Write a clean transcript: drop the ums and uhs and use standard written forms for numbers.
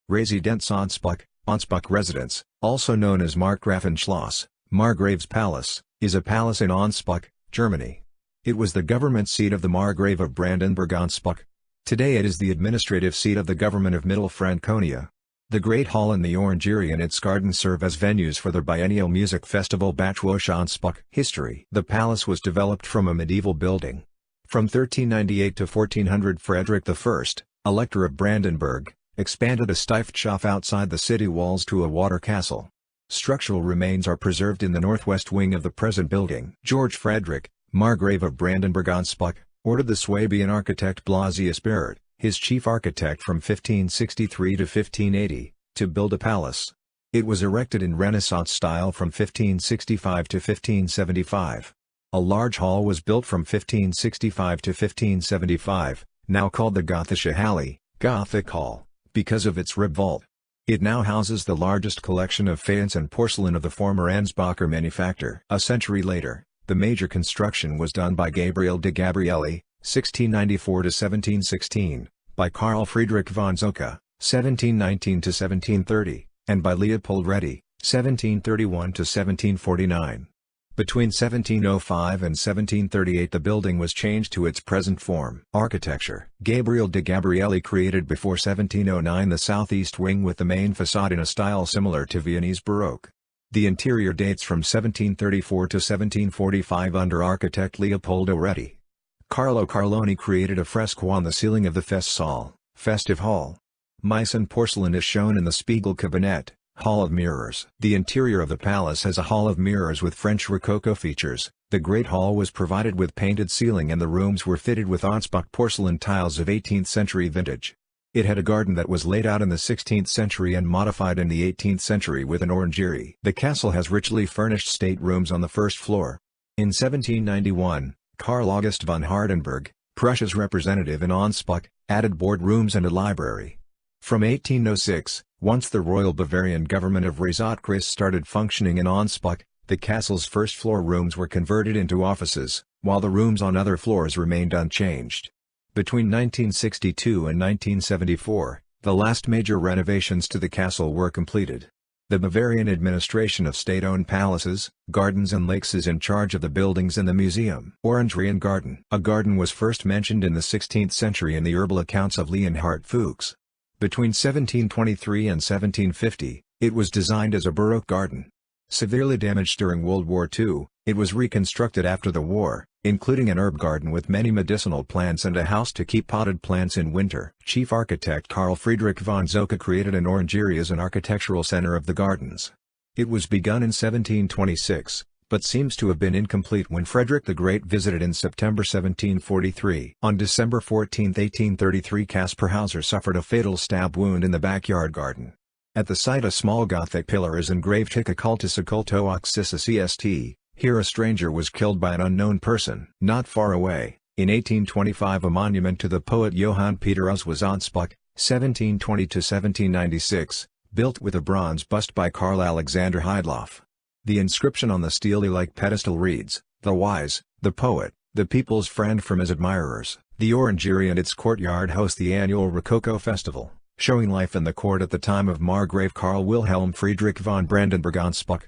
Residenz Ansbach, Ansbach Residence, also known as Markgrafenschloss, Margrave's Palace, is a palace in Ansbach, Germany. It was the government seat of the Margrave of Brandenburg-Ansbach. Today it is the administrative seat of the government of Middle Franconia. The Great Hall and the Orangery and its gardens serve as venues for the biennial music festival Bachwoche Ansbach. History. The palace was developed from a medieval building. From 1398 to 1400 Frederick I, Elector of Brandenburg, expanded a Stiftshof outside the city walls to a water castle. Structural remains are preserved in the northwest wing of the present building. George Frederick, Margrave of Brandenburg-Ansbach, ordered the Swabian architect Blasius Baird, his chief architect from 1563 to 1580, to build a palace. It was erected in Renaissance style from 1565 to 1575. A large hall was built from 1565 to 1575, now called the Gothische Halle, Gothic Hall, because of its rib vault. It now houses the largest collection of faience and porcelain of the former Ansbacher manufacture. A century later, the major construction was done by Gabriel de Gabrieli, 1694–1716, by Carl Friedrich von Zocke, 1719–1730, and by Leopold Redi, 1731–1749. Between 1705 and 1738 the building was changed to its present form. Architecture. Gabriel de Gabrieli created before 1709 the southeast wing with the main facade in a style similar to Viennese Baroque. The interior dates from 1734 to 1745 under architect Leopoldo Redi. Carlo Carloni created a fresco on the ceiling of the Festsaal, festive hall. Meissen porcelain is shown in the Spiegel Cabinet, Hall of Mirrors. The interior of the palace has a hall of mirrors with French Rococo features. The Great Hall was provided with painted ceiling and the rooms were fitted with Ansbach porcelain tiles of 18th century vintage. It had a garden that was laid out in the 16th century and modified in the 18th century with an orangery. The castle has richly furnished staterooms on the first floor. In 1791, Karl August von Hardenberg, Prussia's representative in Ansbach, added boardrooms and a library. From 1806, once the Royal Bavarian government of Reichskreis started functioning in Ansbach, the castle's first-floor rooms were converted into offices, while the rooms on other floors remained unchanged. Between 1962 and 1974, the last major renovations to the castle were completed. The Bavarian administration of state-owned palaces, gardens and lakes is in charge of the buildings and the museum. Orangery and garden. A garden was first mentioned in the 16th century in the herbal accounts of Leonhard Fuchs. Between 1723 and 1750, it was designed as a Baroque garden. Severely damaged during World War II, it was reconstructed after the war, including an herb garden with many medicinal plants and a house to keep potted plants in winter. Chief architect Carl Friedrich von Zocke created an orangery as an architectural center of the gardens. It was begun in 1726, but seems to have been incomplete when Frederick the Great visited in September 1743. On December 14, 1833 Caspar Hauser suffered a fatal stab wound in the backyard garden. At the site a small Gothic pillar is engraved Hic occultus occulto oxysis est, here a stranger was killed by an unknown person. Not far away, in 1825 a monument to the poet Johann Peter Us was Ansbach, 1720–1796, built with a bronze bust by Karl Alexander Heidloff. The inscription on the stele-like pedestal reads, "The wise, the poet, the people's friend" from his admirers. The orangery and its courtyard host the annual Rococo Festival, showing life in the court at the time of Margrave Karl Wilhelm Friedrich von Brandenburg-Ansbach.